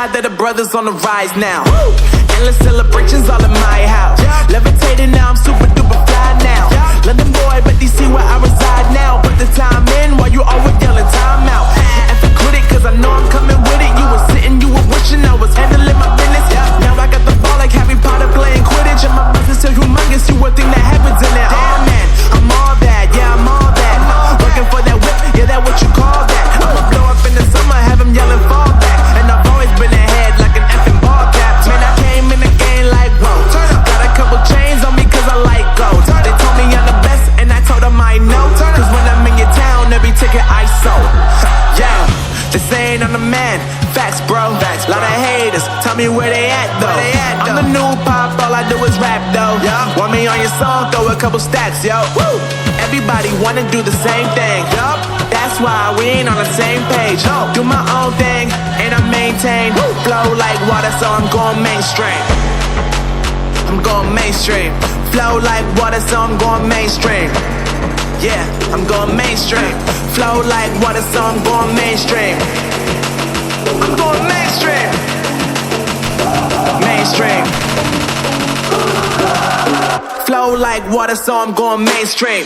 glad that the brothers on the rise now. Endless celebrations all in my house. Levitating now, I'm super duper fly now. London boy, but they see where I reside now. Put the time in while you always yelling time out. And for quit it, cause I know I'm coming with it. You were sitting, you were wishing I was handling my business. Now I got the ball like Harry Potter playing Quidditch. And my business so humongous, you would think that happens in it. Oh man, I'm all that, yeah, I'm all that. Working for that whip, yeah, that what you call that. I'ma blow up in the summer, have him yelling fall back. And I've always been ahead like an effing ball cap. Man, I came in the game like, whoa. Got a couple chains on me cause I like gold. They told me I'm the best and I told them I know. Cause when I'm in your town, every ticket I sold. Yeah, they saying I'm the man. Facts, bro. Lot of haters, tell me where they at though. I'm the new pop, all I do is rap though. Want me on your song, throw a couple stacks, yo. Woo! Everybody wanna do the same thing. That's why we ain't on the same page. Do my own thing, and I maintain. Flow like water, so I'm going mainstream. I'm going mainstream. Flow like water, so I'm going mainstream. Yeah, I'm going mainstream. Flow like water, so I'm going mainstream. I'm going mainstream. Mainstream. Flow like water, so I'm going mainstream.